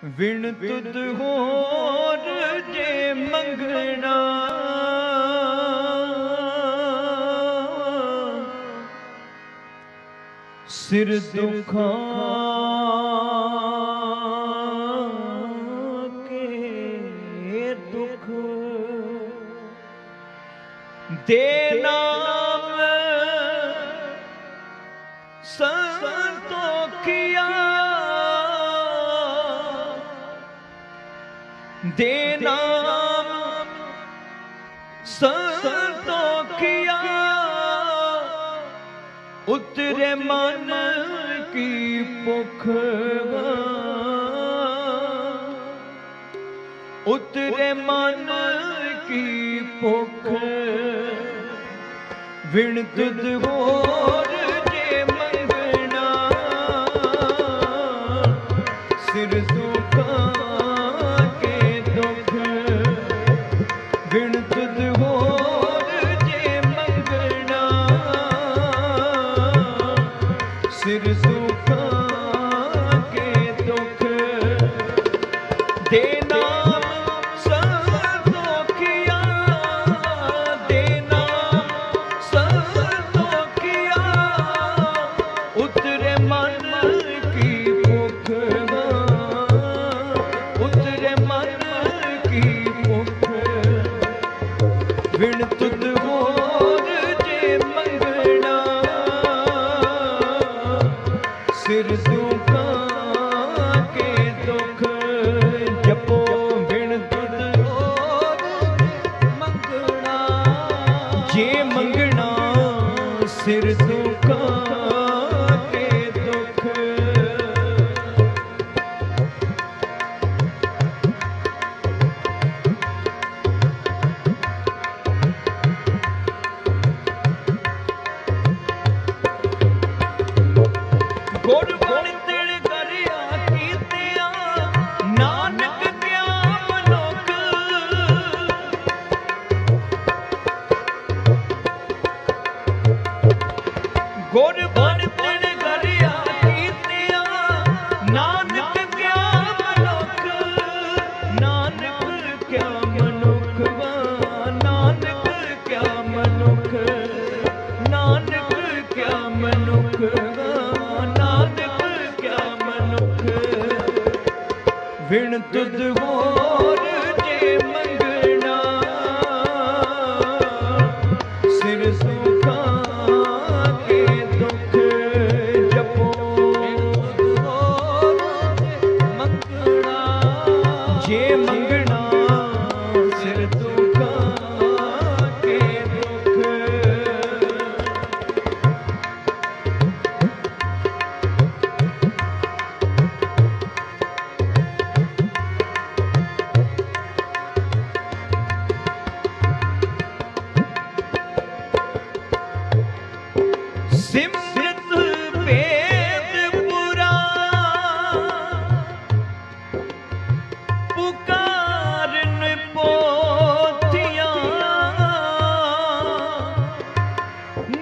विण तुद होर जे मंगना सिर दुखा के दुख दे नाम संतों किया दे नाम संतों किया उतरे मन की भुख उतरे मन की भुख विण तुद होर जे मंगना सिर दुखा के दुख विण तुद होर जे मंगना सिर दुखा के दुख दे नाम संतों किया दे नाम संतों किया उतरे मन की भुख उतरे मन की भुख विण तुद होर जे मंगना सिर दुखा के दुख जपो विण तुद होर मंगना जे मंगना सिर दुखा के दुख गुरबाणी तिल करिया कीतिया नानक क्या मनुख गुरबाणी तिल करिया कीतिया नानक क्या मनुख नानक क्या मनुख नानक क्या मनुख नानक क्या मनुख नानक क्या मनुख विण तुद होर जे मंगना सिर सुखा के दुख जपो होर मंगना जे मंगना सिर दुखा के दुख सिमरत वेद पुराण पुकारन पोथियां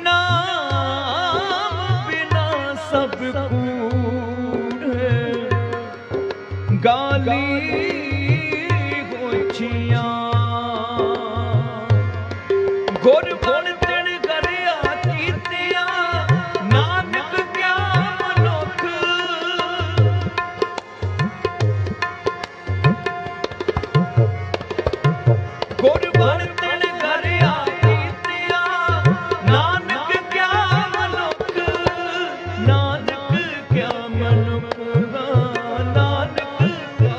नाम बिना सब कूड़ गाली होछियां गुरबाणी तिल करिया कीतिया नानक क्या मनुख गुरबाणी तिल करिया कीतिया नानक क्या मनुख नानक क्या मनुख नानक क्या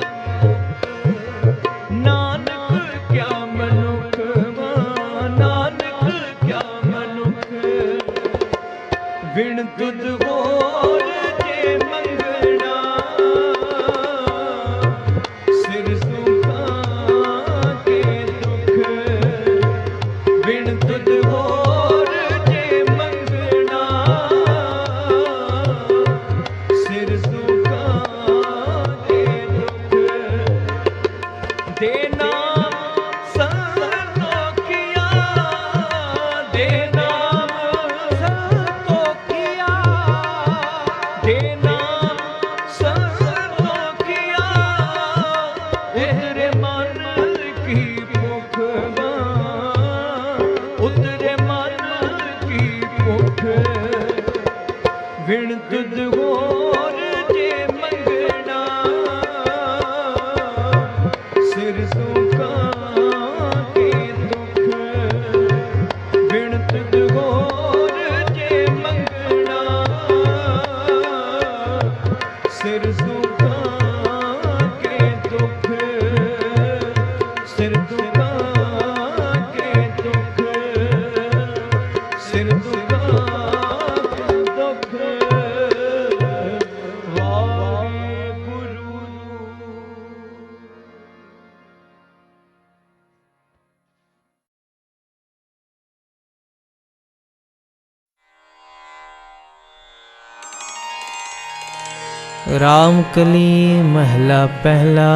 रामकली महला पहला।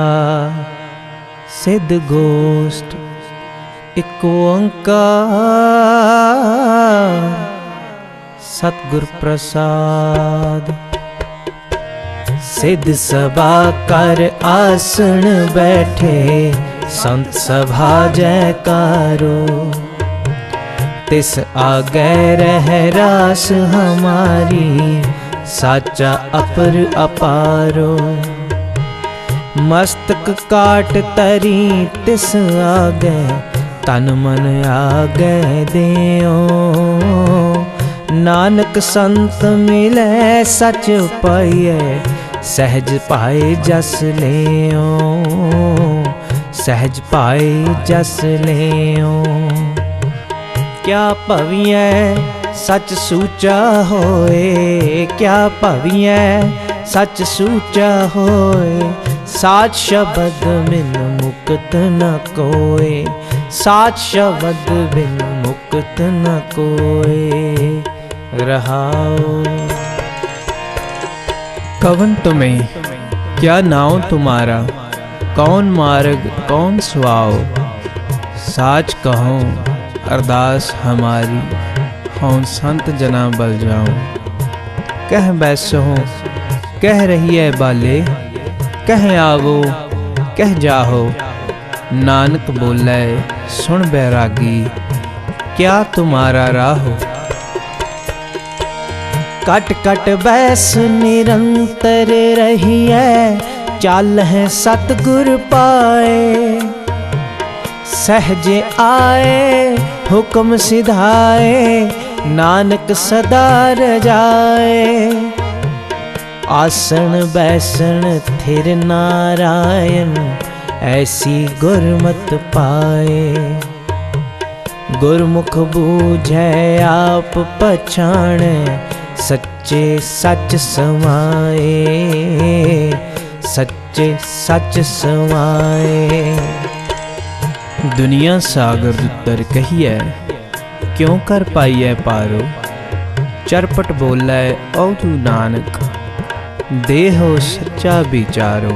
सिद्ध गोष्ठ एक ओंकार सतगुर प्रसाद। सिद्ध सभा कर आसन बैठे संत सभा जयकारो। तिस आगे रह रास हमारी साचा अपर अपारो। मस्तक काट तरी तिस आगे तन मन आगे देओ। नानक संत मिले सच पाइए सहज पाए जस लेओ। सहज पाए जस लेओ। क्या भविए सच सूचा होए। क्या भविए सच सूचा होए। साच शब्द बिन मुक्त न कोय। साच शब्द बिन मुक्त न कोय। रहाओ। कवन तुम्हें क्या नाव तुम्हारा। कौन मार्ग कौन सुआओ। साच कहो अरदास हमारी। हों संत जना बल जाऊं। कह बैसो कह रही है बाले। कह आवो कह जाहो। नानक बोले सुन बैरागी। क्या तुम्हारा राहो। कट कट बैस निरंतर रही है। चल है सतगुर पाए। सहजे आए हुक्म सिधाए। नानक सदा रजाए। आसन बैसन थिर नारायण। ऐसी गुरमत पाए। गुरमुख बूझे आप पछाणे। सच्चे सच समाए। सच्चे सच समाए। दुनिया सागर दुतर कहिए। क्यों कर पाइए पारो। चरपट बोले औ तू नानक। देहो सच्चा विचारो।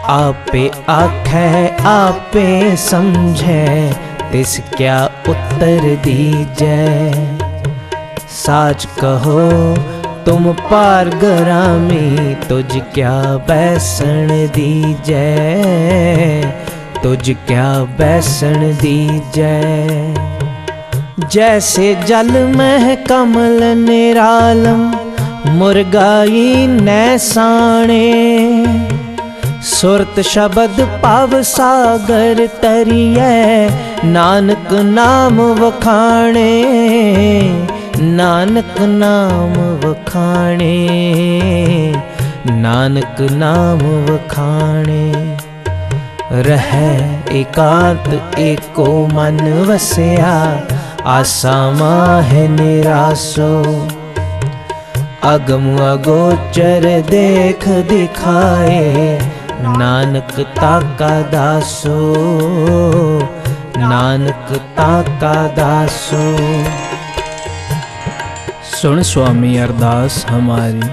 आपे आखे आपे समझे। तिस क्या उत्तर दीजै। साच कहो तुम पार ग्रामी। तुझ क्या बैसन दीजै। तुझ क्या बैसन दीजै। जैसे जल में कमल निरालम। मुरगाई नैसाणे। सुरत शब्द पाव सागर तरिए। नानक नाम वखाणे। नानक नाम वखाणे। नानक नाम वखाणे। रहे एकांत एको मन वसया। आसा माहे निरासो। अगम अगोचर देख दिखाए। नानक ताका दासो। नानक ताका दासो। सुन स्वामी अरदास हमारी।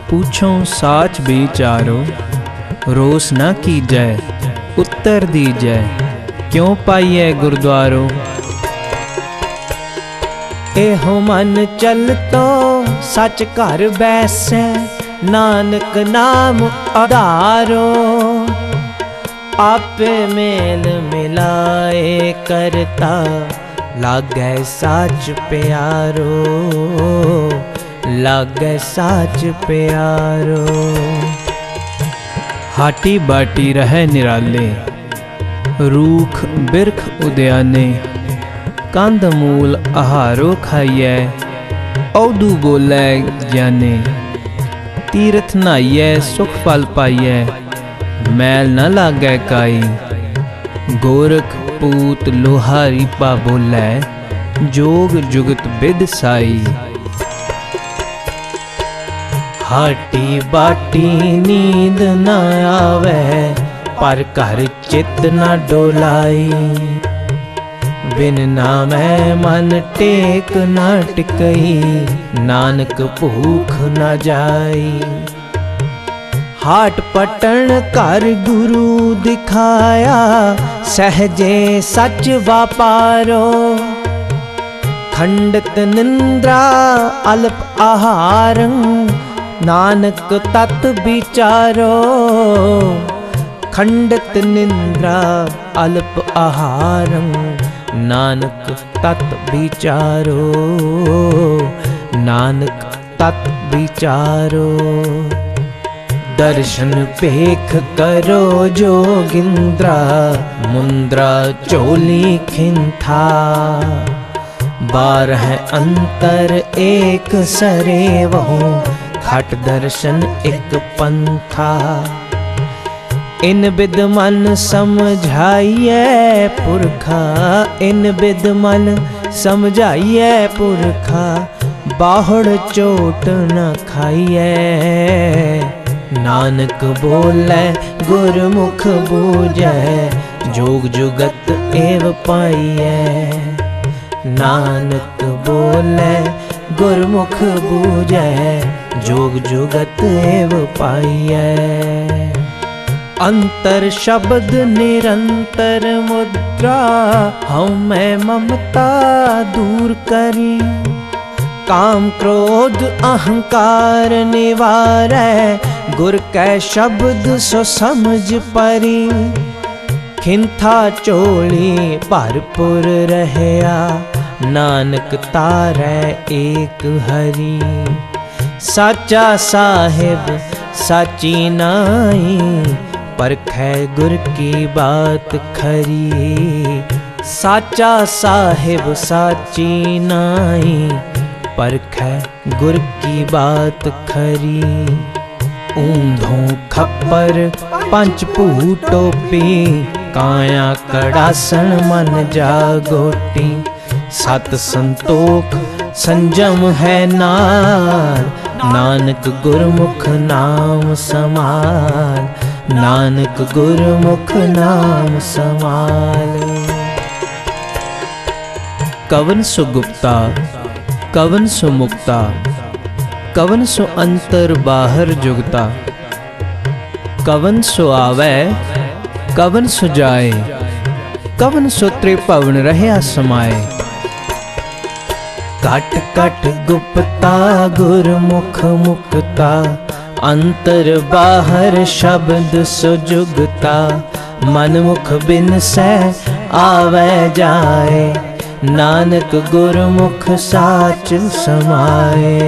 पूछो साच विचारो। रोस न कीजै उत्तर दीजै। क्यों पाइए गुरुद्वारो। एहो मन चलतो सच घर बैसै। नानक नाम आधारो। आपे मेल मिलाए करता। लागै साच प्यारो। लागै साच प्यारो। हाटी बाटी रहे निराले। रूख बिरख उद्याने। कंद मूल आहारो खाइए। औदू बोले ज्ञाने। तीर्थ नहाइए सुख फल पाइए। मैल न लागै काई। गोरख पूत लोहारी पा बोले। जोग जुगत बिद साई। हाटी बाटी नींद न आवे। पर घर चित न डोलाई। बिन नामै मन टेक न टिकई, नानक भूख न जाई। हाट पटन कर गुरु दिखाया, सहजे सच वापारो। खंडित निंद्रा अल्प आहारं, नानक तत् विचारो। खंडित निंद्रा अल्प आहारं, नानक तत् विचारो। नानक तत् विचारो। दर्शन पेख करो जोगिंद्रा, मुंद्रा चोली खिंथा। 12 अंतर एक सरे वहु, खट दर्शन एक पंथा। इन बिद मन समझाइए पुरखा, इन बिद मन समझाइए पुरखा। बाहुड़ चोट न खाइए, नानक बोले गुरमुख बूझै। जोग जुगत एव पाइयै, नानक बोले गुरमुख बूझै। जोग जुगत एव पाइयै। अंतर शब्द निरंतर मुद्रा, हऊँ मैं ममता दूर करी। काम क्रोध अहंकार निवारै, गुर कै शब्द सो समझ परी। खिंथा चोली भरपुर रहया, नानक तारै एक हरि। साचा साहिब साची नाई, परखै गुर की बात खरी। साचा साहिब साची नाई, परखै गुर की बात खरी। ऊंधों खप्पर पंच भू टोपी, काया कड़ासन मन जागोटी। सत संतोख संजम है नाल, नानक गुरमुख नाम समाल। नानक गुरमुख नाम समाल। कवन सो गुप्ता कवन सो मुक्ता, कवन सो अंतर बाहर जुगता। कवन सो आवे कवन सो जाए, कवन सो त्रिभवन रहया समाए। कट कट गुप्ता गुरमुख मुक्ता, अंतर बाहर शब्द सुजुगता। मन मुख बिन सै आवे जाए, नानक गुरमुख साच समाए।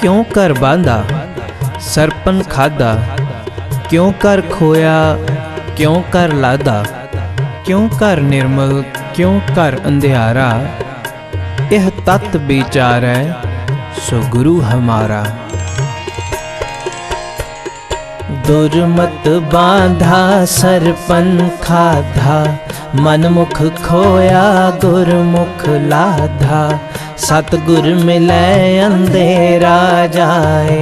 क्यों कर बांधा सरपन खादा, क्यों कर खोया क्यों कर लादा। क्यों कर निर्मल क्यों कर अंधियारा, यह तत् विचारै सो गुरु हमारा। दुर्मत बांधा सरपन खाधा, मन मुख खोया गुरमुख लाधा। सतगुर मिलै अंधेरा जाए,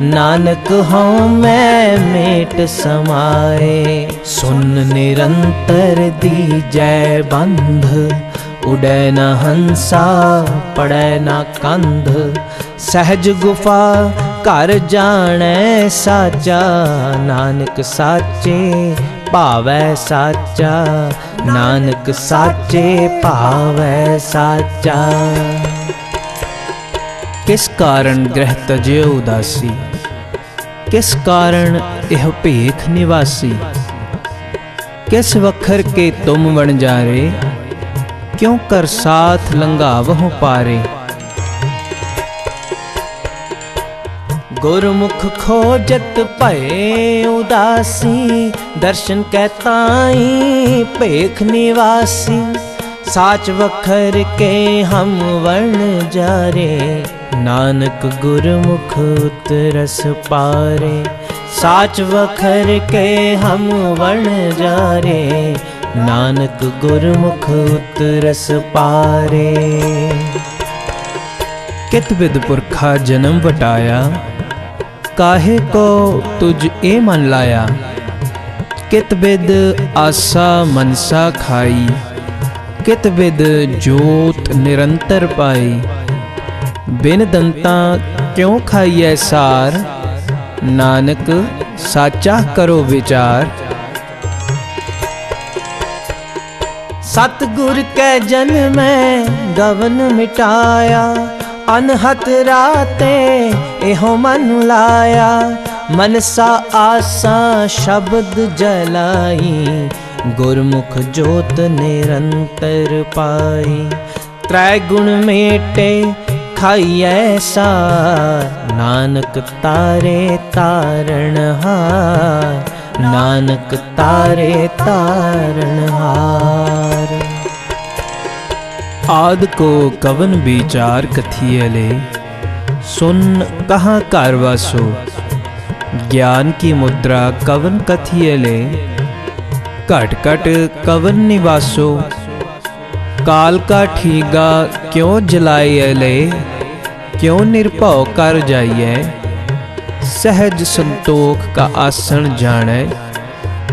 नानक हों मैं मेट समाए। सुन निरंतर दीजै बंध, उड़ै न हंसा पड़ै न कंध। सहज गुफा घर जानै साचा, नानक साचे भावै साचा। नानक साचे भावै साचा। किस कारण ग्रह तजे उदासी, किस कारण यह भेख निवासी। किस वखर के तुम वणजारे, क्यों कर साथ लंघावहु पारे। गुरमुख खोजत भये उदासी, दर्शन कै ताई भेख निवासी। साच वखर के हम वर्ण जारे, नानक गुरमुख उतरस पारे। साच वखर के हम वर्ण जारे, नानक गुरमुख उतरस पारे। कित बिद पुरखा जन्म वटाया, काहे को तुझ ए मन लाया। कित बिद आसा मनसा खाई, कित बिद जोत निरंतर पाई। बिन दंता क्यों खाइए सार, नानक साचा करो विचार। सतगुर कै जन में गवन मिटाया, अनहत राते एहो मन लाया। मनसा आसा शब्द जलाई, गुरमुख जोत निरंतर पाई। त्रै गुण मेटे खाइए सार, नानक तारे तारणहार। नानक तारे तारणहार। आद को कवन विचार कथिए ले, सुन कहाँ कार वासो। ज्ञान की मुद्रा कवन कथिए ले, घट घट कवन निवासो। काल का ठीगा क्यों जलाइए ले, क्यों निर्भव कर जाइए। सहज संतोख का आसन जाने,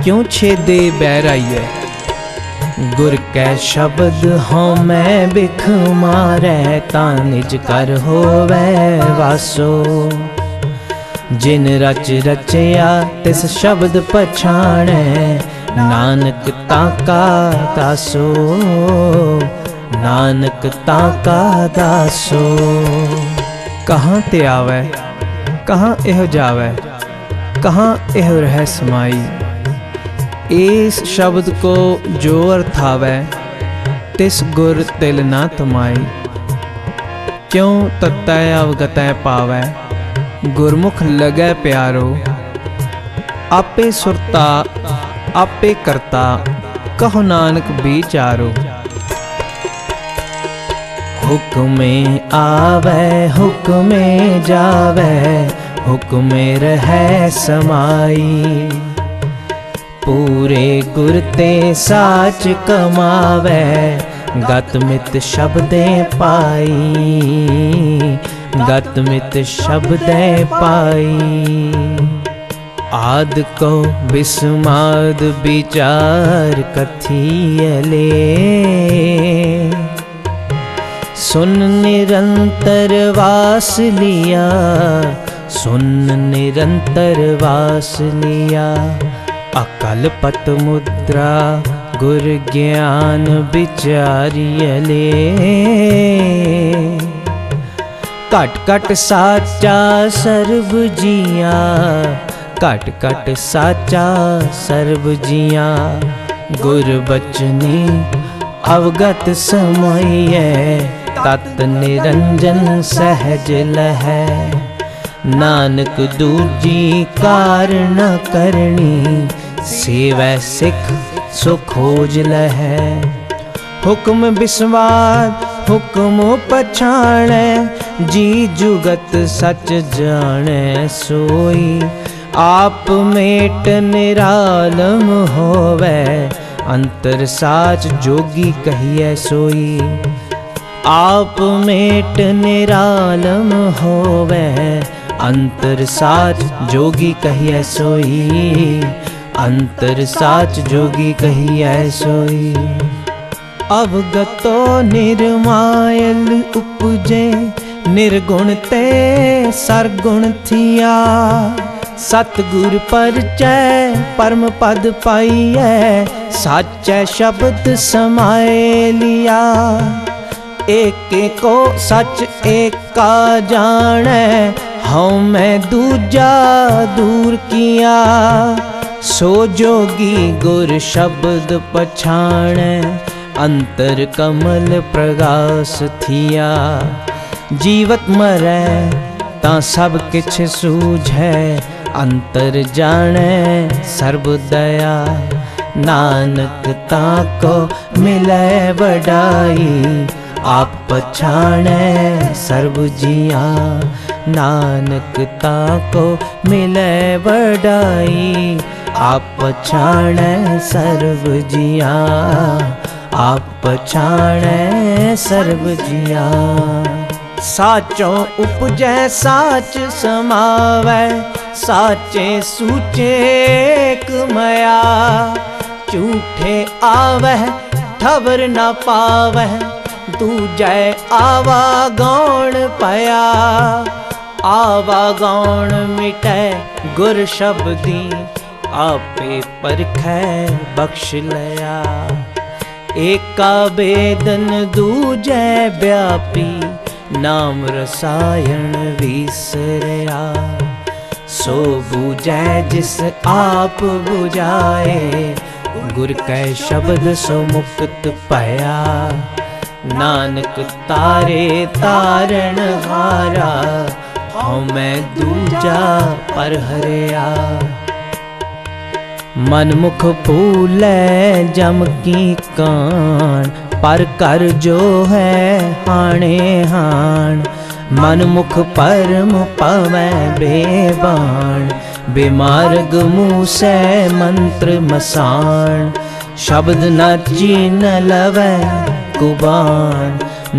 क्यों छेदे बैराइए। गुर कै शब्द हों मैं बिख मारै, तां निज कर होवै वासो। जिन रच रचया तिस शब्द पछाणै, नानक ताका दासो। नानक ताका दासो। कहाँ ते आवे कहाँ एहो जावे, कहाँ एहो रह समाई। इस शब्द को जो अर्थावै, तिस गुर तिल ना तुमाई। क्यों तत्तै अवगतै पावै, गुरमुख लगै प्यारो। आपे सुरता आपे करता, कहो नानक विचारो। हुक्मे आवे हुक्मे जावे, हुक्मे रहै समाई। पूरे गुर ते साच कमावे, गत मित शब्दे पाई। गत मित शब्दे पाई। आद को बिस्माद विचार कथिए ले, सुन निरंतर वास लिया। सुन निरंतर वास लिया। अकल पत मुद्रा गुर ज्ञान विचारिय ले। घट घट साचा सर्व जिया, घट घट साचा सर्व जिया। गुर बचनी अवगत समये, तत निरंजन सहज लहै। नानक दूजी कार न करनी, सेवै सिख सो खोज लहै। हुक्म बिस्वाद हुक्म पछाणै, जी जुगत सच जाणै सोई। आप मेट निरालम होवै, अंतर साच जोगी कहिए सोई। आप मेट निरालम होवै, अंतर साच जोगी कहिए सोई। अंतर साच जोगी कहिए सोई। अवगतो निर्मायल उपजे, निर्गुण ते सरगुण थिया। सतगुर परचय परम पद पाइयै, साचै शब्द समाए लिया। एक को सच एका जानै, हऊँ मैं दूजा दूर किया। सो जोगी गुर शब्द पछाणै, अंतर कमल प्रगास थिया। जीवत मरै तां सब किछ सूझै, अंतर जानै सर्ब दया। नानक ताको मिलै वडाई, आप पछाणै सर्ब जिया। नानक ताको मिलै वडाई, आप पछाणै सर्ब जिया। आप पछाणै सर्ब जिया। साचों उपजै साच समावै, साचे सूचे कमया। झूठे आवह ठबर न पावह दूजै आवा गौण पया। आवा गौण मिटै गुर शब्दी आपे परखै बख्श लया। एका बेदन दूजै व्यापी नाम रसायन विसरया। सो बूझै जिस आप बुझाए गुर कै शब्द सो मुक्त पाया। नानक तारे तारण हारा हूँ मैं दूजा पर हरिया। मन मुख फूलै जम की कान पर कर जो है हाणे हाण। मन मुख परम पवै बेबाण बेमार्ग मूसै मंत्र मसान। शब्द न चीन लवै कुबान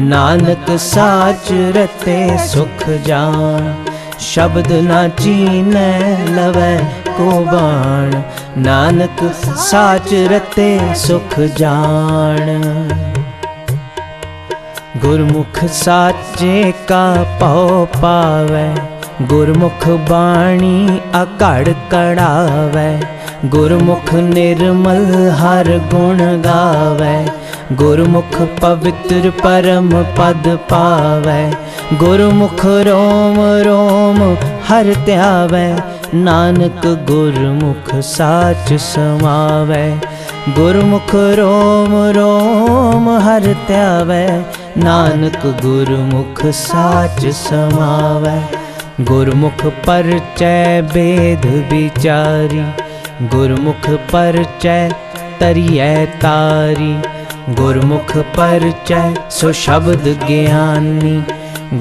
नानक साच रते सुख जान। शब्द न चीन लवै कुबान नानक साच रते सुख जान। गुरमुख साचे का पौ पावै गुरमुख बाणी अकड़ कड़ावै। गुरमुख निर्मल हर गुण गावै गुरमुख पवित्र परम पद पावै। गुरमुख रोम रोम हर त्यावै नानक गुरमुख साच समावै। गुरमुख रोम रोम हर त्यावै नानक गुरमुख साच समावै। गुरमुख परचै वेद विचारी गुरमुख परचै तरियै तारी। गुरमुख परचै सो शब्द ज्ञानी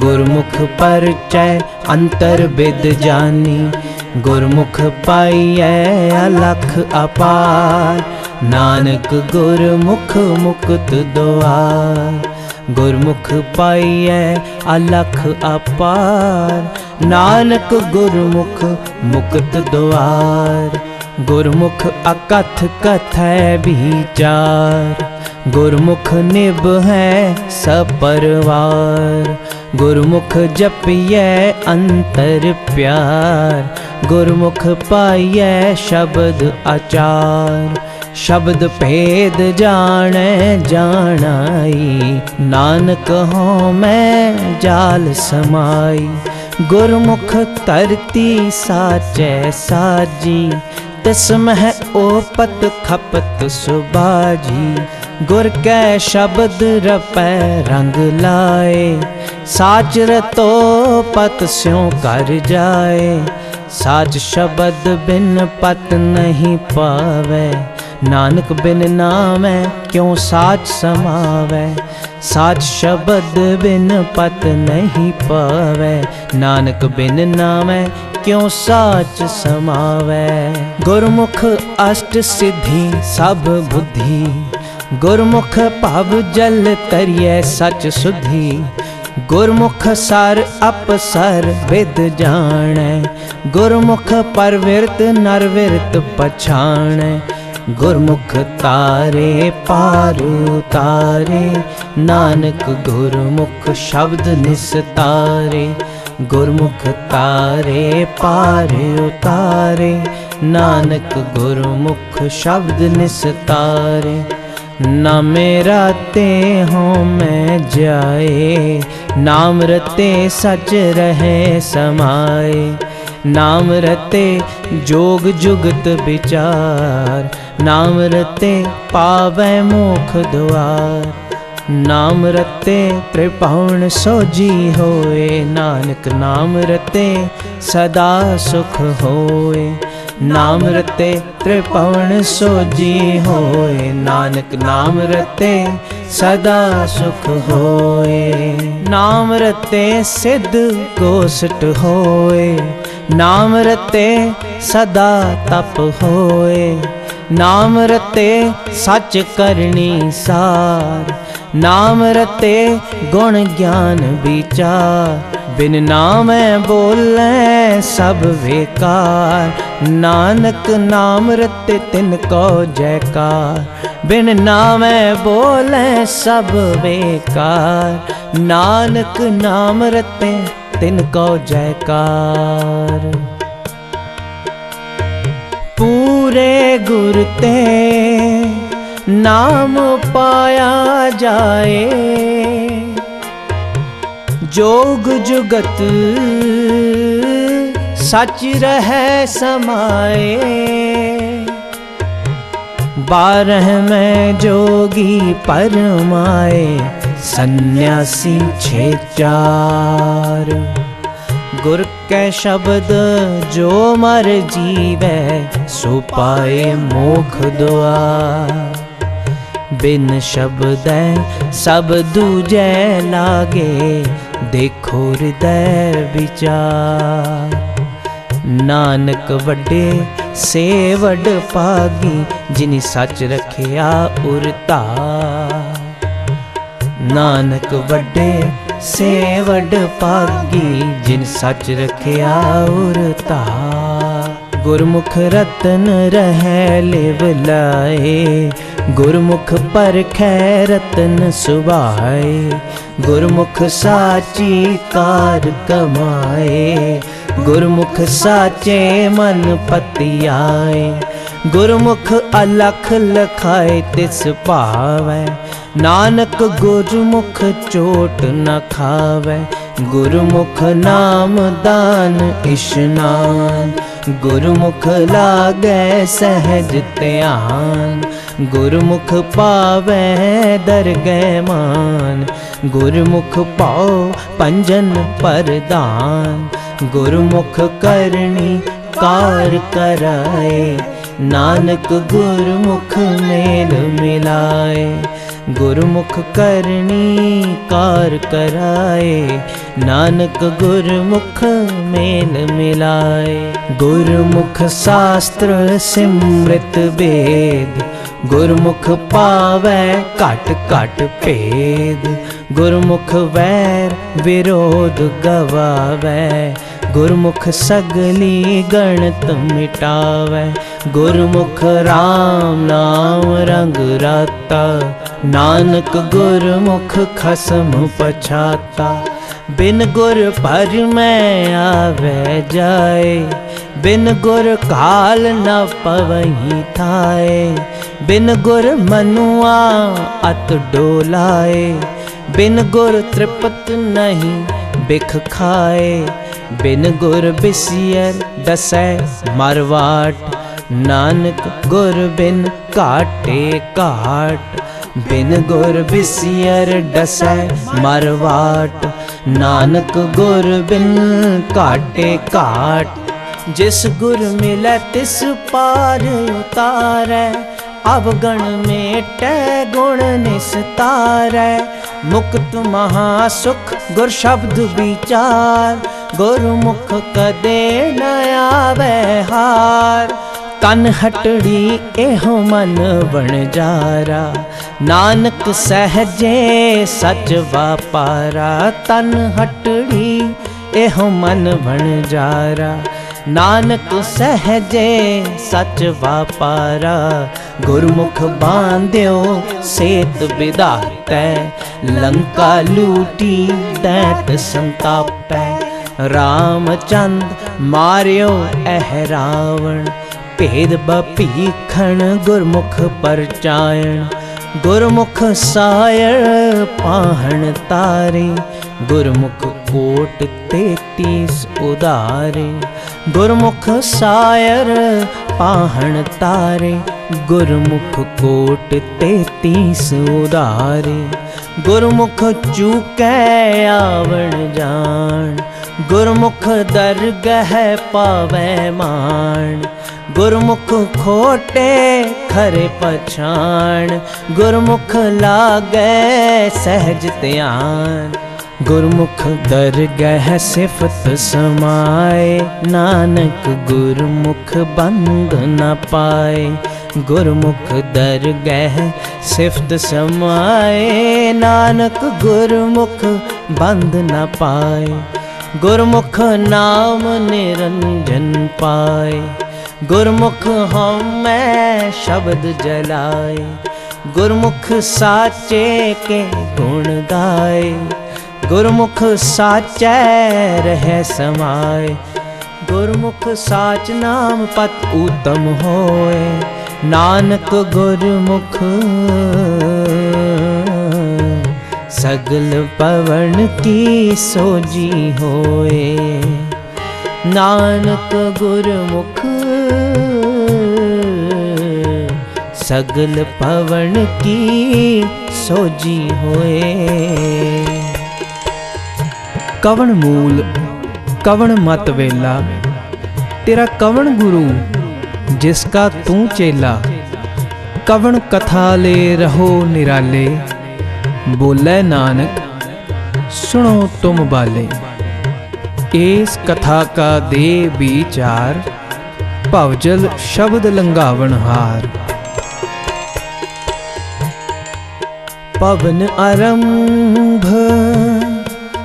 गुरमुख परचै अंतर विद जानी। गुरमुख पाइयै अलख अपार नानक गुरमुख मुक्त द्वार। गुरमुख पाइयै अलख अपार नानक गुरमुख मुक्त द्वार। गुरमुख अकथ कथै विचार गुरमुख निभ है सपरवार। गुरमुख जपियै अंतर प्यार गुरमुख पाइयै शब्द आचार। शब्द भेद जानै जानाई नानक हों मैं जाल समाई। गुरमुख तरती साचै साजी तिसमह ओपत खपत सुबाजी। गुर कै शब्द रपै रंग लाए साच रतो पत स्यों कर जाए। साच शब्द बिन पत नहीं पावै नानक बिन नामै क्यों साच समावै। साच शब्द बिन पत नहीं पावै नानक बिन नामै क्यों साच समावै। गुरमुख अष्ट सिद्धि सब बुद्धि गुरमुख भव जल तरियै सच सुधि। गुरमुख सर अपसर विद जानै गुरमुख परविरत नरविरत पछाणै। गुरमुख तारे पार उतारे नानक गुरमुख शब्द निस्तारे। गुरमुख तारे पार उतारे नानक गुरमुख शब्द निस्तारे। नाम रते हों मैं जाए नाम रते सच रहे समाए। नाम रते जोग जुगत विचार नाम रते पावै मोख द्वार। नाम रते त्रिपावण सोजी होए नानक नाम रते सदा सुख होए। नाम रते त्रिपावण सोजी होए नानक नाम रते सदा सुख होए। नाम रते सिद्ध गोसट होए नाम रते सदा तप होए। नाम रते सच करनी सार नाम रते गुण ज्ञान विचार, बिन नाम बोले सब बेकार। नानक नाम रते तिनको जयकार, बिन नाम बोले सब बेकार। नानक नाम रते तिनको जयकार। पूरे गुर ते नाम पाया जाए, जोग जुगत सच रहे समाए। बारह में जोगी परमाए, सन्यासी छे चार। गुर के शब्द जो मर जीवै, सो पाए मोख द्वार। बिन शब्दै सब दूजै लागे, देखो हृदय विचार। नानक वड्डे से वड भागी, जिनि सच रखिया उर धार। नानक वड्डे से वड भागी, जिन सच रखिया उर धार। गुरमुख रतन रहे लिव लाए, गुरमुख परखै रतन सुभाए। गुरमुख साची कार कमाए, गुरमुख साचे मन पतियाए। गुरमुख अलख लखाए तिस भावै, नानक गुरमुख चोट न खावै। गुरमुख नाम दान इशनान, गुरमुख लागै सहज ध्यान। गुरमुख पावै दरगह मान, गुरमुख पाओ पंजन परदान। गुरमुख करनी कार कराए, नानक गुरमुख मेल मिलाए। गुरमुख करनी कार कराए, नानक गुरमुख मेल मिलाए। गुरमुख शास्त्र सिमृत वेद, गुरमुख पावै घट घट भेद। गुरमुख वैर विरोध गवावै, गुरमुख सगली गणत मिटावै। गुरमुख राम नाम रंग राता, नानक गुरमुख खसम पछाता। बिन गुर पर मैं आवे जाए, बिन गुर काल न पवहीं थाए। बिन गुर मनुआ अत डोलाए, बिन गुर तृपत नहीं बिख खाए। बिन गुर बिसियर डसै मरवाट, नानक गुर बिन काटे काट। बिन गुर बिसियर डसै मरवाट, नानक गुर बिन काटे काट। जिस गुर मिलै तिस पार उतारै, अवगण मेटै गुण निस्तारै। मुक्त महासुख गुर शब्द विचार, गुरमुख कदे न आवे हार। तन हटड़ी एहो मन वणजारा, नानक सहजे सच वापारा। तन हटड़ी एहो मन वणजारा, नानक सहजे सच वापारा। गुरमुख बांध्यो सेत विधातै, लंका लूटी दैत संतापै। रामचंद मार्यो एह रावण, भेद बभीखण गुरमुख परचायण। गुरमुख सायर पाहण तारे, गुरमुख कोट 33 उदारे। गुरमुख सायर पाहण तारे, गुरमुख कोट 33 उदारे। गुरमुख चूकै आवण जान, गुरमुख दरगह पावै मान। गुरमुख खोटे खरे पछाण, गुरमुख लागै सहज ध्यान। गुरमुख दरगह सिफत समाए, नानक गुरमुख बंद न पाए। गुरमुख दरगह सिफत समाए, नानक गुरमुख बंद न पाए। गुरमुख नाम निरंजन पाए, गुरमुख हमें शब्द जलाए। गुरमुख साचे के गुण गाए, गुरमुख साचै रह समाए। गुरमुख साच नाम पत उत्तम होए, नानक गुरमुख सगल पवन की सोजी होए। नानक गुरमुख सगल पवन की सोजी होए। कवन मूल कवन मत वेला, तेरा कवन गुरु जिसका तू चेला। कवन कथा ले रहो निराले, बोले नानक सुनो तुम बाले। इस कथा का दे विचार, भवजल शब्द लंघावन हार। पवन आरंभ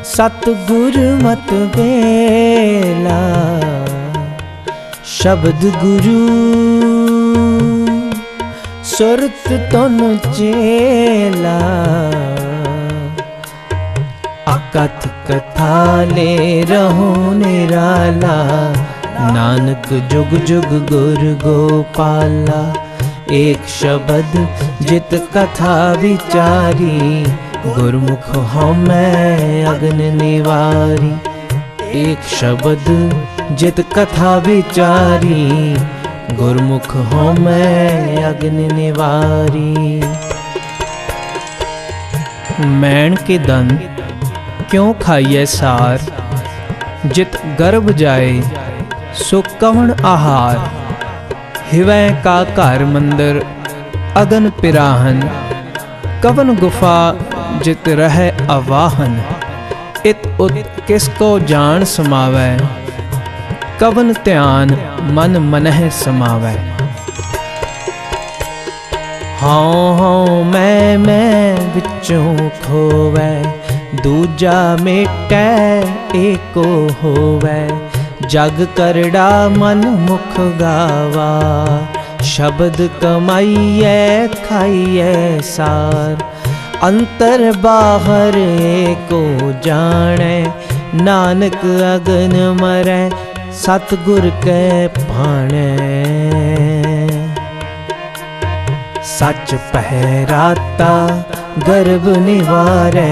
सतगुर मत बेला, शब्द गुरु सुरत तुन चेला। अकथ कथा ले रहो निराला, नानक जुग जुग गुर गोपाला। एक शब्द जित कथा विचारी, गुरमुख हमें अग्न निवारी। एक शब्द जित कथा विचारी, गुरमुख हमें अग्नि निवारी। मैन के दंत क्यों खाइए सार, जित गर्भ जाए सो कवन आहार। हिवै का घर मंदिर अगन पिराहन, कवन गुफा जित रह अवाहन। इत उत किसको जान समावै, कवन ध्यान मन मनह समावै। हाँ मैं विचों खोवै, दूजा मेटै एको होवै। जग करड़ा मन मुख गावा, शब्द कमाइए खाइए सार। अंतर बाहर एको जाने, नानक अगन मरै सतगुर कै भाणै। सच पहराता गर्भ निवारै,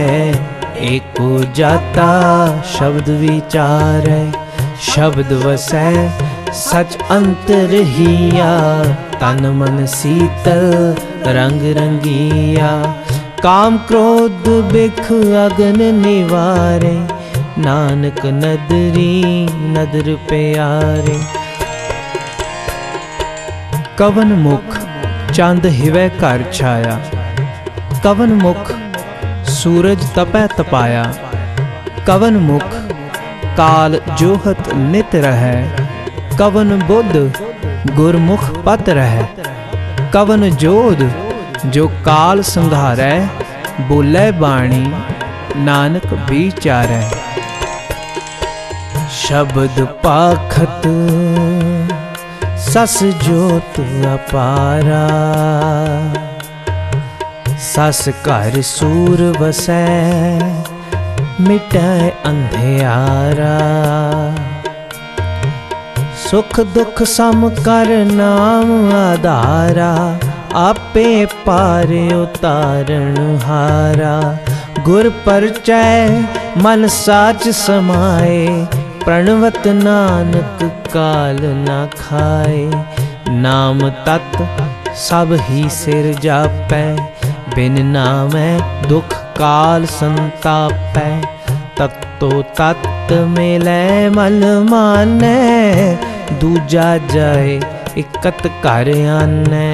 एको जाता शब्द विचारै। शब्द वसै सच अंतर हिया, तन मन शीतल रंग रंगिया। काम क्रोध बिख अगन निवारे, नानक नदरी नदर प्यारे। कवन मुख चंद हिवै घर छाया, कवन मुख सूरज तपै तपाया। कवन मुख काल जोहत नित रहै, कवन बुद्ध गुरमुख पत रहै। कवन जोध जो काल संघारै, बोलै बाणी नानक विचारै। शब्द पाखत सस जोत अपारा, सस घर सूर वसै मिटै अंधियारा। सुख दुख सम कर नाम आधारा, आपे पार उतारण हारा। गुर परचय मन साच समाए, प्रणवत नानक काल ना खाए। नाम तत् सब ही सिर जापै, बिन नामै दुख काल संतापै। तत्तो तत् मिलै मल मानै, दूजा जाए इकत कर आनै।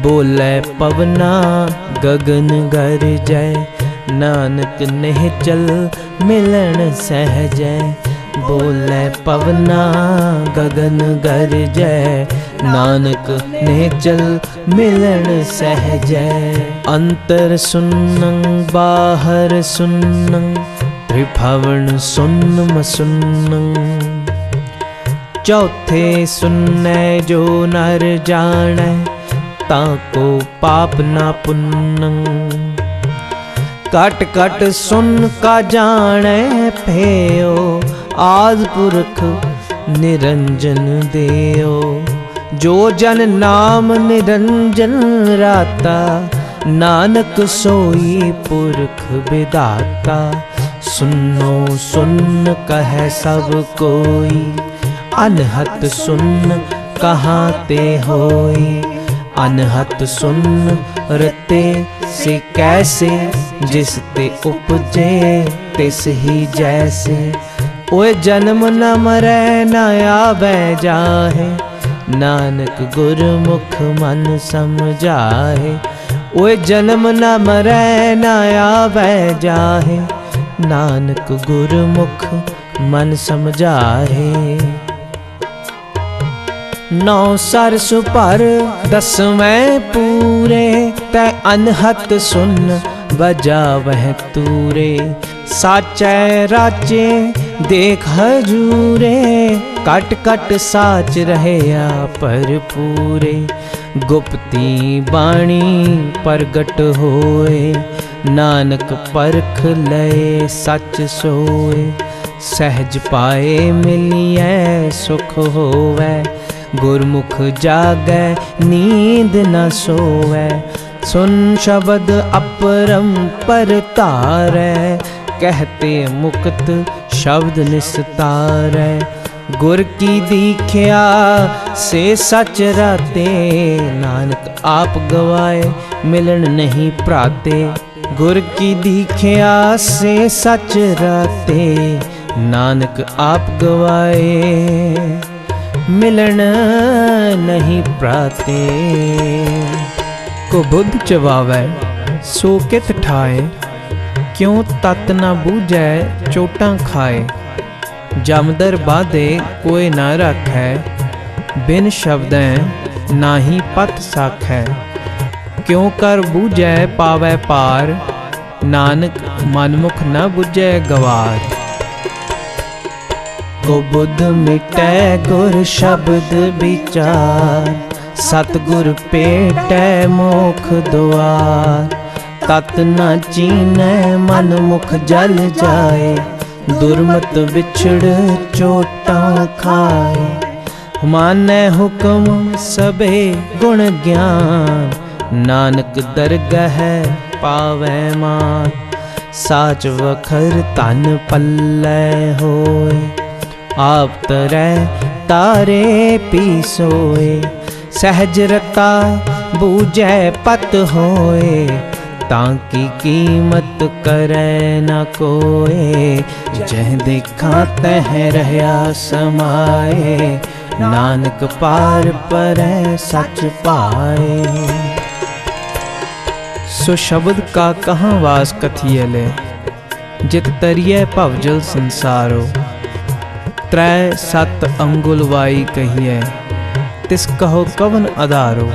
बोलै पवना गगन गरजै, नानक निहचल मिलन सहजै। बोले पवना गगन गरजै, नानक निश्चल मिलन सहजै। अंतर सुन्नं बाहर सुन्नं, त्रिभुवन सुन्न सुन्नं। चौथे सुन्नै जो नर जानै, ताको पाप ना पुन्नं। कट कट सुन का जानै फेयो, आद पुरख निरंजन देओ। जो जन नाम निरंजन राता, नानक सोई पुरख विदाता। सुनो सुन कहे सब कोई, अनहत सुन कहाँ ते होई। अनहत सुन रते से कैसे, जिस ते उपजे तिस ही जैसे। ओए जन्म न मरै न आवे जाहे, नानक गुरमुख मन समझाए। ओए जन्म न मरै न आवे जाहे, नानक गुरमुख मन समझाए। नौ सरस पर दसवें पूरे, तै अनहत सुन बजावह तूरे। साचै राचे देख हजूरे, कट कट साच रहया पर पूरे। गुप्ती बाणी प्रगट होए, नानक परख लए सच सोए। सहज पाए मिलिए सुख होवै, गुरमुख जागै नींद न सोवै। सुन शब्द अपरंपर तारै, कहते मुक्त शब्द निस्तारै। गुर की दीख्या से सच राते, नानक आप गवाए मिलन नहीं प्राते। गुर की दीख्या से सच राते, नानक आप गवाए मिलन नहीं प्राते। को बुद्ध चवावै सो कित ठाए, क्यों तत न बूझै चोटां खाए। जमदर बाधे कोई न रखै, बिन शब्दैं नाही पत साखै। क्यों कर बूझै पावै पार, नानक मनमुख न बुझै गवार। को बुद्ध मिटै गुर शब्द विचार, सतगुर पेटै मोख द्वार। तत न चीनै मन मुख जल जाए, दुर्मत बिछड़ चोटां खाए। मानै हुक्म सबे गुण ज्ञान, नानक दरगह पावै मान। साच वखर तन पल्लै होए, आप तरै तारे पी सोए। सहज रता बूझै पत होए, ताकि कीमत करे न कोए। जह देखा तह रहया समाए, नानक पार परै सच पाए। सो शब्द का कहाँ वास कथिए ले, जित तरिए भवजल संसारो। त्रै सत अंगुल वाई कहिए, तिस कहो कवन आधारो।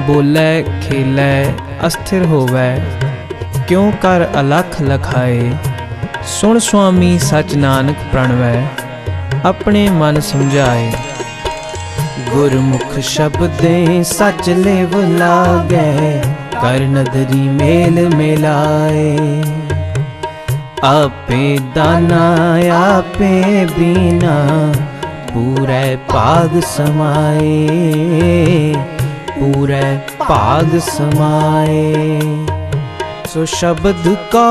बोलै खेलै अस्थिर होवै, क्यों कर अलख लखाए। सुन स्वामी सच नानक प्रणवै, अपने मन समझाए। गुरमुख शब्दे सच लेव लागै, कर नदरी मेल मिलाए। आपे दाना आपे बीना, पूरै भाग समाए। पूरै भाग समाए। सो शब्द को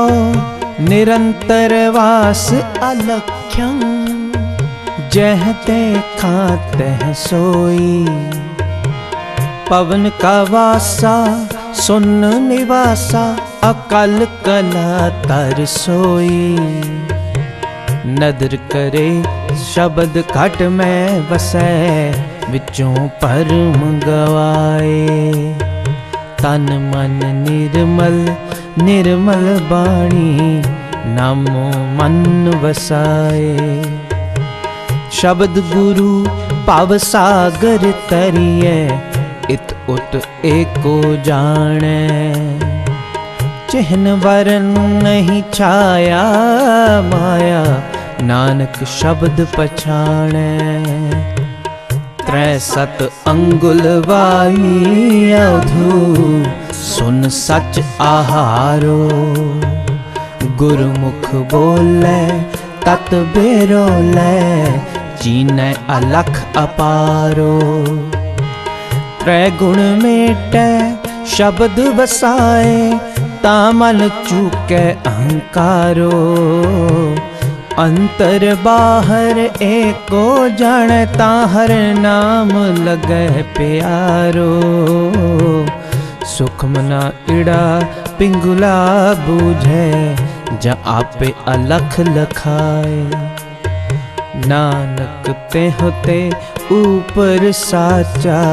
निरंतर वास अलख्यं, जह देखा तह सोई। पवन का वासा सुन निवासा, अकल कला तर सोई। नदर करे शब्द घट में वसै, विचों परम गवाए। तन मन निर्मल निर्मल बाणी, ਨਾਮੋ ਮਨ ਵਸਾਏ। ਸ਼ਬਦ ਗੁਰੂ ਭਵ ਸਾਗਰ ਤਰੀਐ, ਇਤ ਉਤ ਏਕੋ ਜਾਣੈ। चिह्न वरन नहीं छाया माया, नानक शब्द पछाणै। त्रै सत अंगुल वाई अवधू, सुन सच आहारो। गुरमुख बोलै तत बेरोलै, चीनै अलख अपारो। त्रै गुण मेटै शब्द वसाए, ता मन चूकै अहंकारो। अंतर बाहर एको जाने, ता हर नाम लगै प्यारो। सुख मना इड़ा पिंगुला बूझे, जा आपे अलख लखाए। नानक तेह ते ऊपर साचा,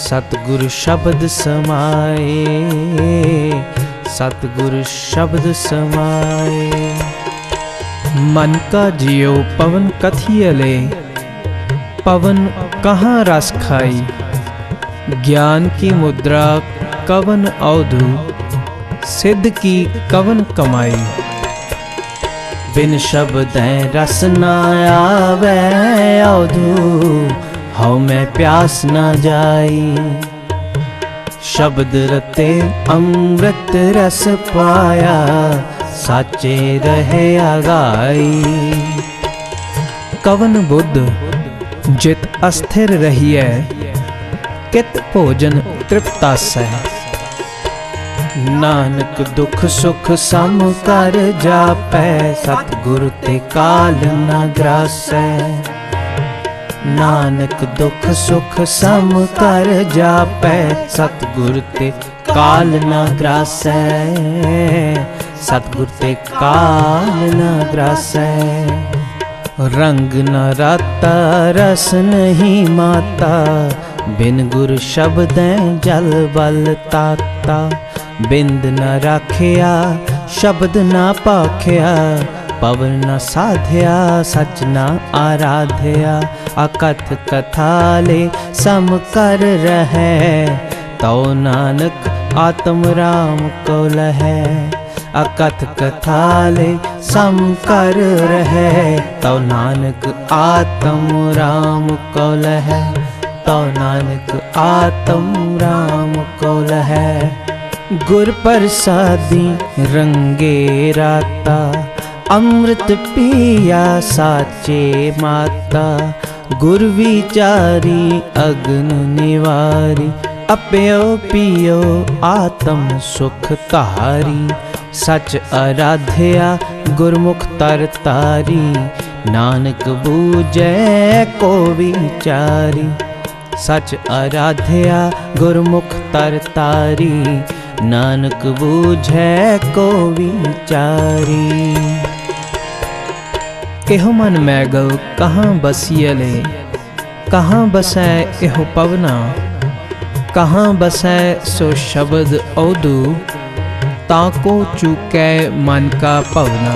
सतगुर शब्द समाए। सतगुर शब्द समाए। मन का जियो पवन कथियले, पवन कहाँ रस खाई। ज्ञान की मुद्रा कवन अवधु, सिद्ध की कवन कमाई। बिन शब्द रस न आवे अवधु, हौ मैं प्यास न जाई। शब्द रते अमृत रस पाया, साचे रहे आगाई। कवन बुद्ध जित अस्थिर रहिए, कित भोजन तृप्तासै। नानक दुख सुख सम कर जापै, सतगुर ते काल न ग्रासै। नानक दुख सुख सम कर जापै, सतगुर ते काल न ग्रासै। सतगुर ते काल न ग्रासै। रंग न राता रस नहीं माता, बिन गुर शब्दै जल बल ताता। बिंद न राखिया शब्द न पाखिया, पवन न साध्या सच न आराध्या। अकथ कथाले सम कर रहै, तो नानक आत्म राम को लहै। अकथ कथाले सम कर रहै, तो नानक आत्म राम को लहै। तो नानक आत्म राम को लहै। गुर प्रसादी रंगे राता, अमृत पिया साचे माता। गुर विचारी अग्न निवारी, अप्यो पियो आत्म सुख तारी। सच आराध्या गुरमुख तर तारी, नानक बूझै को विचारी। सच आराध्या गुरमुख तर तारी, नानक बूझै को विचारी। एहो मन मैगल कहाँ बसियले, कहाँ बसै एहो पवना। कहाँ बसै सो शब्द अवधु, ताको चूकै मन का पवना।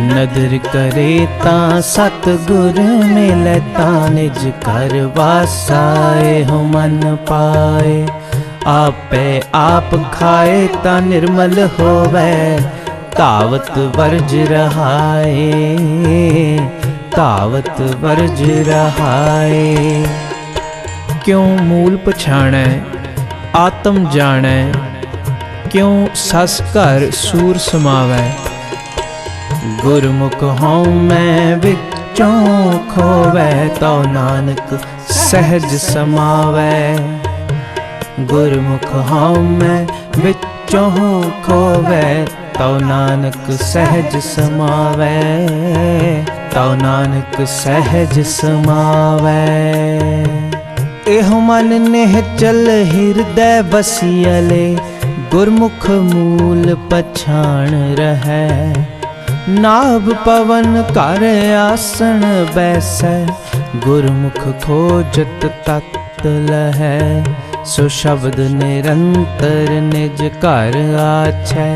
नदर करे ता सतगुर मिलै, ता निज घर वासाए हो मन पाए। आपे आप खाए ता निर्मल होवै, तावत वर्ज रहाए। तावत वर्ज रहाए। क्यों मूल पछाणै आत्म जाणै, क्यों सस घर सूर समावै। गुरमुख हों मैं विचों खोवै, तो नानक सहज समावै। गुरमुख हों मैं विचों खोवै, तो नानक सहज समावै। तो नानक सहज समावै। एहो मन निहचल हृदय बसियले, गुरमुख मूल पछाण रहै। नाभ पवन कर आसन बैसै, गुरमुख खोजत तत लहै। सो शब्द निरंतर निज घर आछै।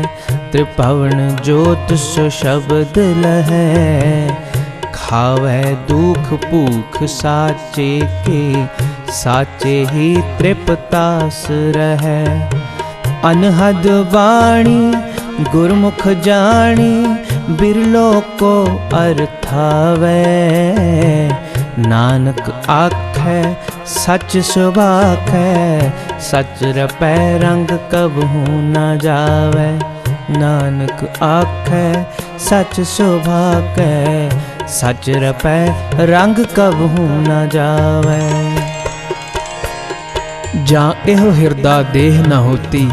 त्रिभुवन जोत सो शब्द लहै, खावै दुख भूख साचे के, साचे ही तृप्तास रहै। अनहद वाणी गुरमुख जानी, बिरलो को अर्थावै। नानक आखै सच सुभाखै, सच रपै रंग कबहू न जावै। नानक आखै सच सुभाखै, सच रपै रंग कबहू न जावै। जा एहो हिरदा देह न होती,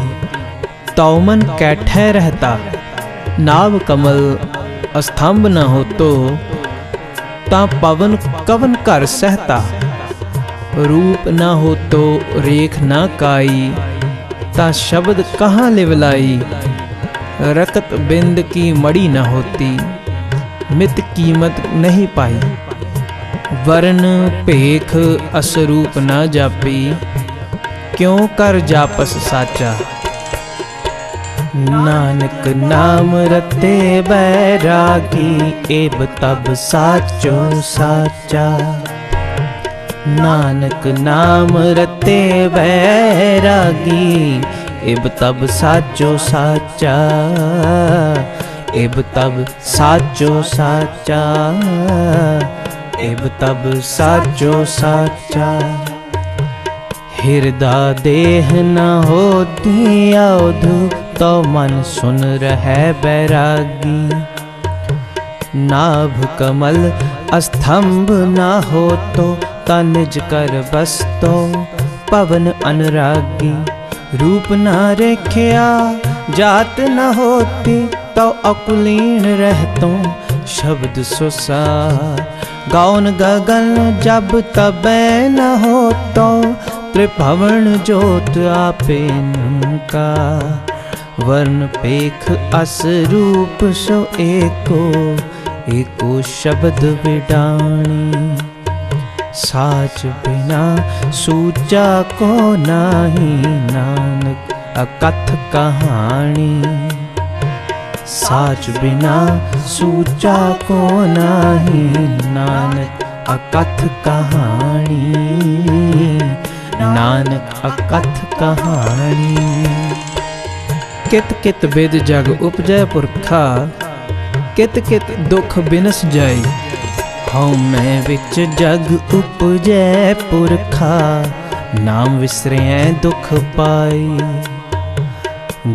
तौ मन कैठै रहता। नाभ कमल अस्तंभ न होतो, ता पवन कवन कर सहता। रूप न होतो रेख न काई, ता शब्द कहाँ लिवलाई। रकत बिंद की मड़ी न होती, मित कीमत नहीं पाई। वर्ण भेख असरूप न जापी, क्यों कर जापस साचा। नानक नाम रते बैरागी, एब तब साचो साचा। नानक नाम रते बैरागी, एब तब साचो साचा। एब तब साचो साचा, एब तब साचो साचा। हिरदा देह न होती अवधु, तो मन सुन रहै बैरागी। नाभ कमल अस्तंभ न हो तो, तनिज कर बसतो पवन अनुरागी। रूप न रेखिया जात न होती, तो अकुलीन रहतो शब्द सुसार। गौन गगन जब तबै न हो तो, त्रिभुवन जोत आपे नंका। वर्ण पेख अस रूप सो एको, एको शब्द विडाणी। साच बिना सूचा को नाही, नानक अकथ कहानी। साच बिना सूचा को नाही, नानक अकथ कहानी। नानक अकथ कहानी। कित कित बिद जग उपजै पुरखा, कित कित दुख बिनस जाई। हऊँ मैं विच जग उपजै पुरखा, नाम विसरियै दुख पाई।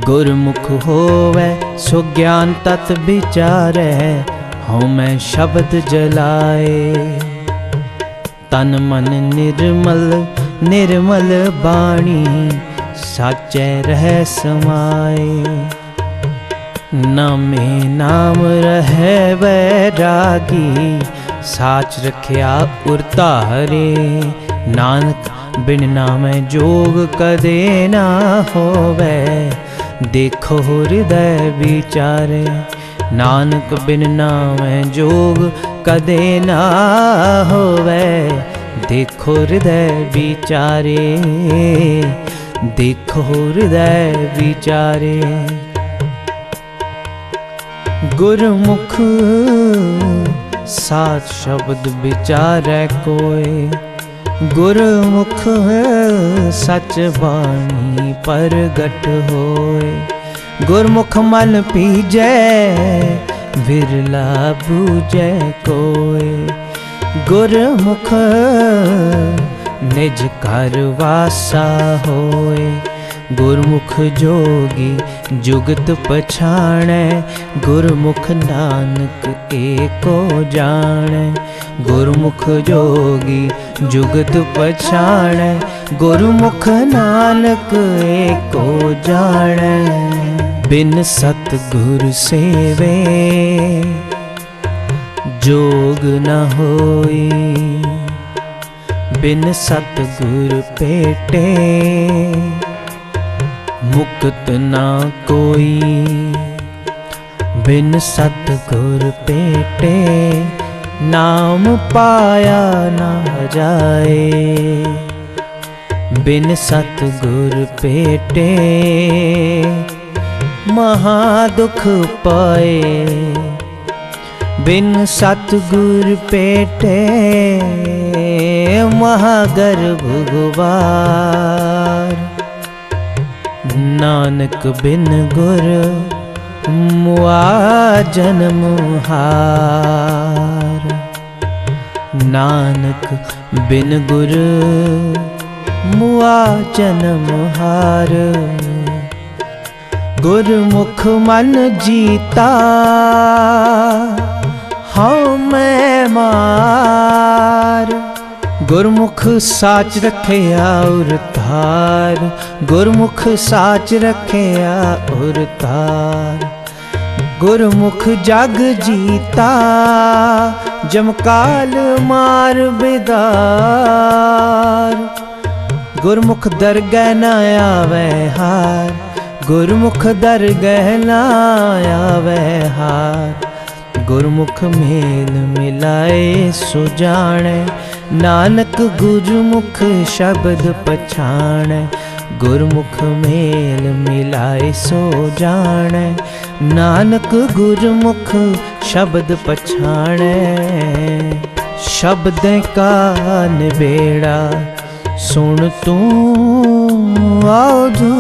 गुरमुख होवै सो ज्ञान तत विचारै, हऊँ मैं शब्द जलाए। तन मन निर्मल निर्मल बाणी, साचै रह समाए। नामे नाम रहै बैरागी, साच रखिया उर धारे। नानक बिन नामै जोग कदे ना होवै, देखो हृदय विचारे। नानक बिन नामै जोग कदे ना होवै, देखो हृदय विचारे। देखो हृदय विचारे। गुरमुख साच शब्द विचारै कोय, गुरमुख सच बाणी प्रगट होय। गुरमुख मन पीजै विरला बूझै कोय। गुरमुख निज घर वासा होय। गुरमुख जोगी जुगत पछाणै, गुरमुख नानक एको जाणै। गुरमुख जोगी जुगत पछाणै, गुरमुख नानक एको जाणै। बिन सतगुर सेवे जोग न होई, बिन सतगुर पेटे मुक्त ना कोई। बिन सतगुर पेटे नाम पाया ना जाए। बिन सतगुर पेटे महा दुख पाए। बिन सतगुर पेटे महागर्भ गुबार। नानक बिन गुर मुआ जन्म हार। नानक बिन गुर मुआ जन्म हार। गुरमुख मन जीता हाँ मैं मार। गुरमुख साच रखिया उर तार। गुरमुख साच रखिया उर तार। गुरमुख जग जीता जमकाल मार बेदार। गुरमुख दरगह न आवे हार। गुरमुख दरगह न आवे हार। गुरमुख मेल मिलाए सो जाने। नानक गुरमुख शब्द पछाणै। गुरमुख मेल मिलाए सो जाने। नानक गुरमुख शब्द पछाणै। शब्द का निबेड़ा सुन तू आधू।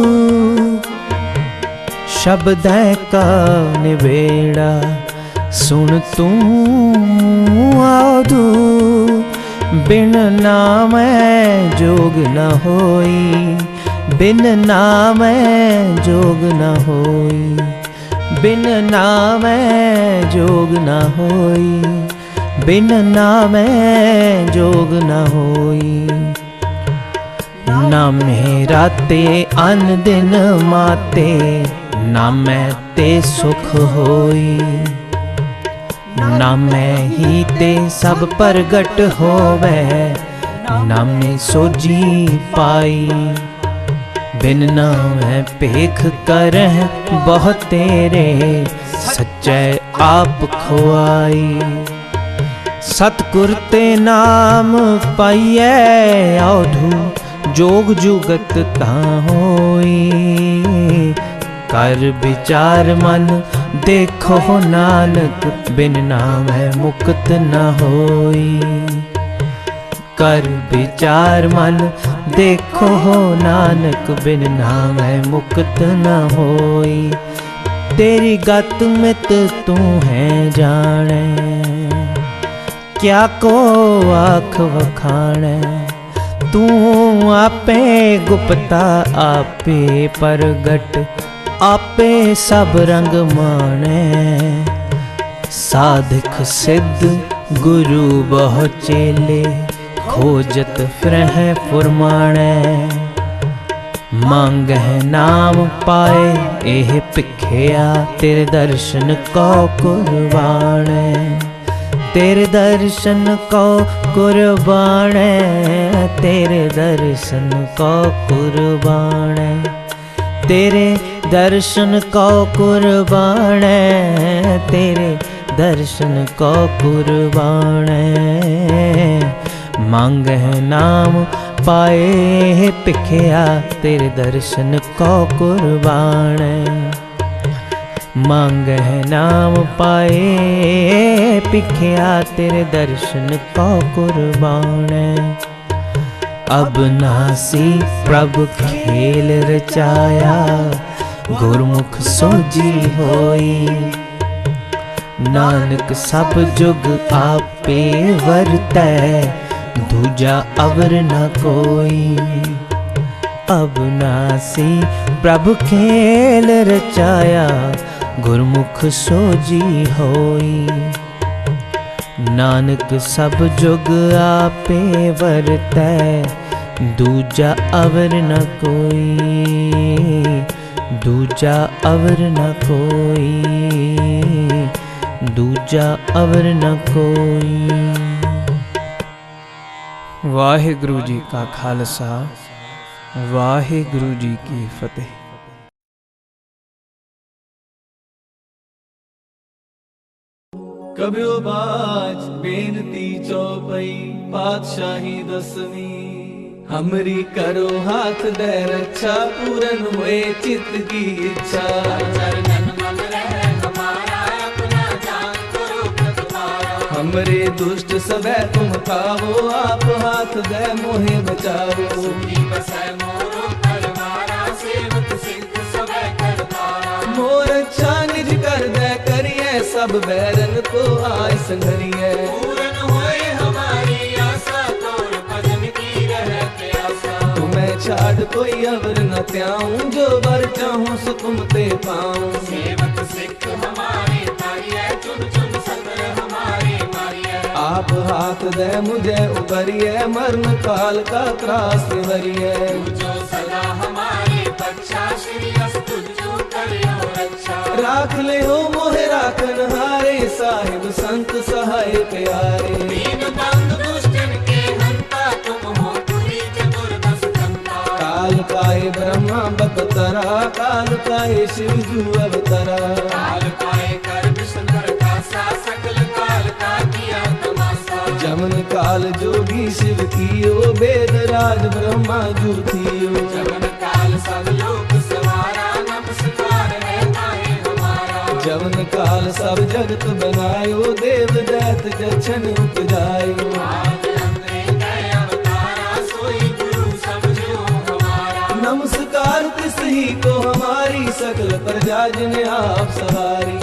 शब्द का निबेड़ा सुन तू आधू। बिन नामै जोग न होई। बिन नामै जोग न होई। बिन नामै जोग न होई। बिन नामै जोग न होई। नामे राते अन दिन माते। नामै ते सुख होई। नामै ही ते सब प्रगट होवे। नामे सोजी पाई। बिन नामै पेख करह बहुत तेरे। सच्चे आप खुआई। सतगुर ते नाम पाइयै औधु। जोग जुगत तां होई। कर विचार मन देखो नानक। बिन नामै मुक्त न होई। कर विचार मन देखो नानक। बिन नामै मुक्त न होई। तेरी गत मित तू है जाने। क्या को आख वखाणै। तू आपे गुप्ता आपे प्रगट। आपे सब रंग माणै। साधिक सिद्ध गुरु बहु चेले। खोजत फिरह फुरमाणै। मांगह नाम पाए एह भिखिया। तेरे दर्शन को कुर्बाणै। तेरे दर्शन को कुर्बाणै। तेरे दर्शन को कुर्बाणै। तेरे दर्शन को कुर्बाणै। तेरे दर्शन को कुर्बाणै। मांगह नाम पाए भिखिया। तेरे दर्शन को कुर्बाणै। मांगह नाम पाए भिखिया। तेरे दर्शन को कुर्बाणै। अब नासी प्रभु खेल रचाया। गुरमुख सोजी होई। नानक सब जुग आपे वरतै। दूजा अवर न कोई। अब नासी प्रभु खेल रचाया। गुरमुख सोजी होई। नानक सब जुग आपे वरतै। दूजा अवर न कोई। दूजा अवर न कोई। दूजा अवर न कोई। वाहिगुरु जी का खालसा वाहिगुरु जी की फतेह। कबियो बाज बेनती चौपई पातशाही दसवीं। हमरी करो हाथ दे रक्षा, पूरन होए चित्त की इच्छा। हमरे दुष्ट सबे तुम खावो, आप हाथ दे मोहे बचावो। मोर अच्छा निज कर दे करिए, सब बैरन को आय संघरिए। तुम्हें छाड़ कोई अवर न त्याऊं, जो बर चाहूं सो तुम ते पाऊं। आप हाथ दे मुझे उबरिए, मरण काल का त्रास निवरिए। राख ले हो मोहे राखन हारे, साहिब संत सहाय प्यारे। काल काए ब्रह्मा बपतरा, काल काए शिव जू अवतरा। जमन काल जोगी शिव कियो, वेद राज ब्रह्मा जू थियो। जमन काल सब जगत बनायो, देव दैत जछन उपजायो। नमस्कार तिस ही को हमारी, सकल प्रजा जिन आप सवारी।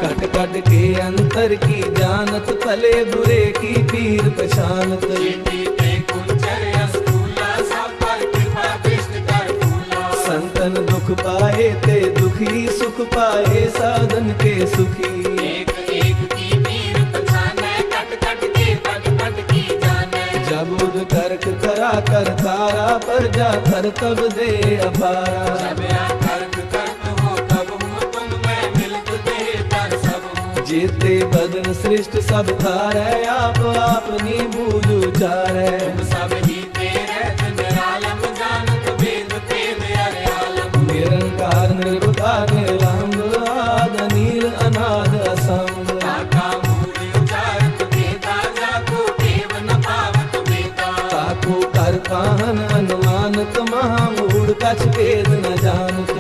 कट कट के अंतर की जानत, भले बुरे की पीर पछानत। संतन दुख पाए ते दुखी, सुख पाए साधन के सुखी। जबुद करक करा कर तारा, पर जा थर तब दे अपारा। जेते बदन सृष्ट सब थारे, आप अपनी बूझ उचारे। निरंकार निर्विकार निरलंब, आद नील अनाद असंग। ताको कर पाहन अनुमानत, महामूढ़ कछ वेद न जानत।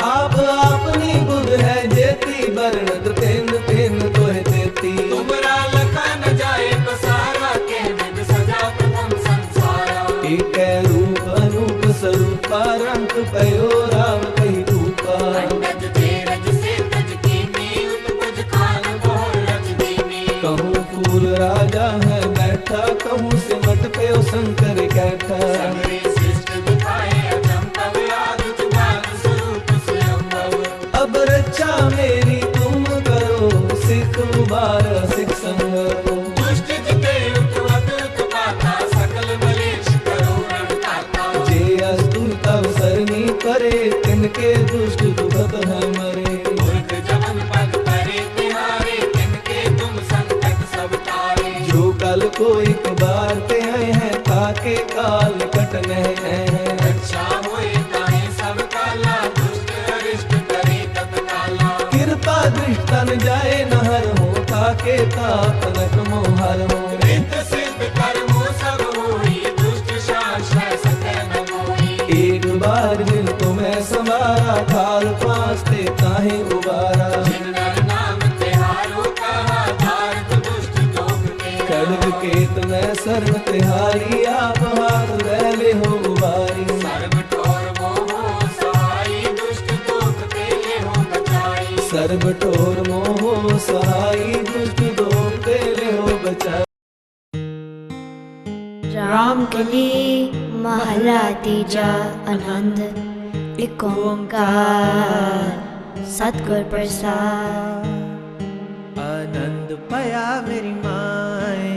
आप अपनी बुध है जेती, बरनत तेन तेन तोहे तेती। एक रूप अनूप स्वरूपा, रंग पयो राम कही रूपा। कहूँ फूल राजा है बैठा, कहूँ सिमट पे शंकर कैठा। अब रक्षा मेरी तुम करो, सिख उबार सिख संगरो। जे अस्तु तब सरनी करे, तिनके दुष्ट दुखत है मरे। जो कल को एक बार ते आए हैं, ताके काल कटने हैं। कृपा दृष्टन जाए नहर हो, ताके तापनक मोहर हो। एक बार जिन तुम्हें समारा, काल पास्ते काहे उबारा। खड्ग केत में शरण तिहारी, आप हाथ ले ले हो उबारी। सर्व ठोर मोह सहाई, दुष्ट दोष तेरे हो बचाई। राम कली महला तीजा आनंद, एक ओंकार सतगुर प्रसाद। आनंद पाया मेरी माए,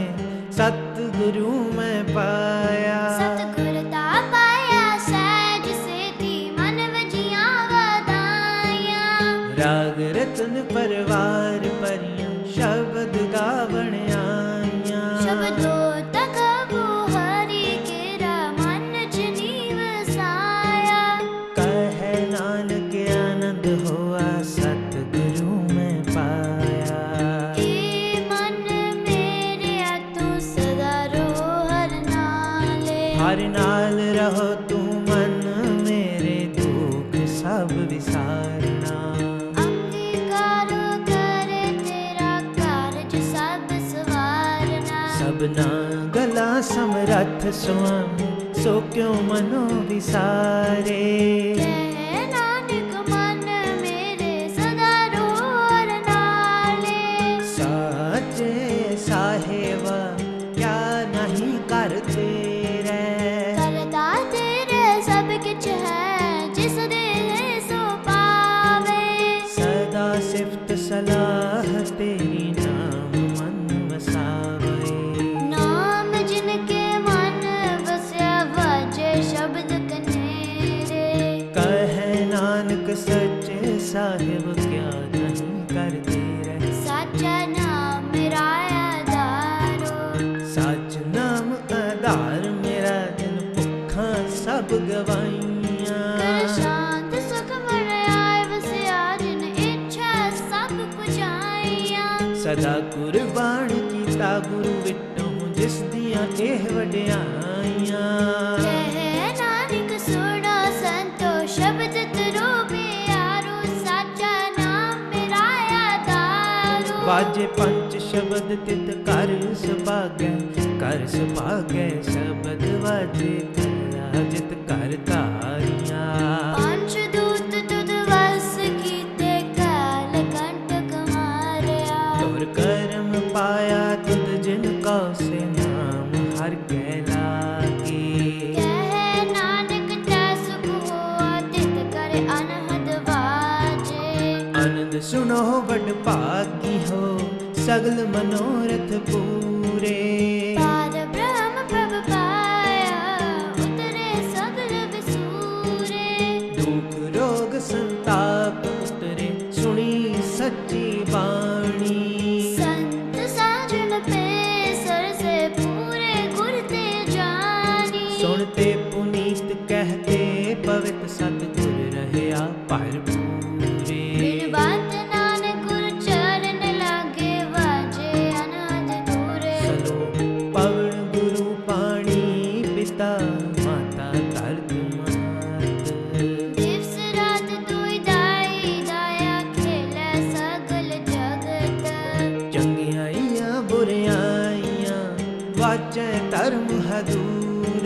सतगुरु मैं पाया। सतगुर दा पाया सहज सेती, मन वजियां वदाइयां। राग रतन परवार परियां, शब्द गावण आइयां। शब्दों तक हरि केरा, मन च नीव साया। कहे नानक आनंद होआ सत रहो तू मन मेरे दुख सब विसारना। अंगीकार करे तेरा कारज सब सवारना। सबना गला समरथ स्वामी सो क्यों मनो विसारे। कहे नानक मन मेरे सदा रोर नाले। साचे साहेब क्या नहीं करते रे। करता तेरे सब किछ है जिस दे सो पावे। सदा सिफत सलाह तेरी नाम मन वसावे। नाम जिनके मन बसया वाजे शब्द कनेरे। कहे नानक सच्चे साहिब क्या नहीं करते रे। साचा नाम मेरा आधारो। सच नाम आधार मेरा जिन भुखा सब गवाइयां। कर शांत सुख मन आए बसया जिन इच्छा सब पुजाइयां। सदा कुर्बान कीता गुरु विटों जिस दियां एह वड्याइयां। कहे नानक सुनो संतो शब्द तरो प्यारो। साचा नाम मेरा आधारो। वाजे पंच शब्द तित कर सुभागै शब्द वाजे करा जित कर तारियां। पंच दूत तुद वस कीते काल कंटक मारया। तोर कर्म पाया तुद जिन कौ से नाम हर कै लागे। कहे नानक तै सुख होआ तित कर अनहद वाजे। आनंद सुनो बड़ भागी हो सगल मनोरथ पूरे। पार ब्रह्म प्रभ पाया उतरे सगल विसूरे। दुख रोग संताप उतरे सुनी सच्ची बाणी। संत साजन पे सर से पूरे गुर ते जानी। सुनते पुनीत कहते पवित सतगुर रहया भरपूरे। बिन बात नानक गुर चरण लागे वाजे अनहद दूरे। सलो पवन गुरु पाणी पिता माता धरत मात। दिवस रात दुई दाई दाया खेले सगल जगत। चंगियाइयां बुरियाइयां वाचै धर्म हदूर।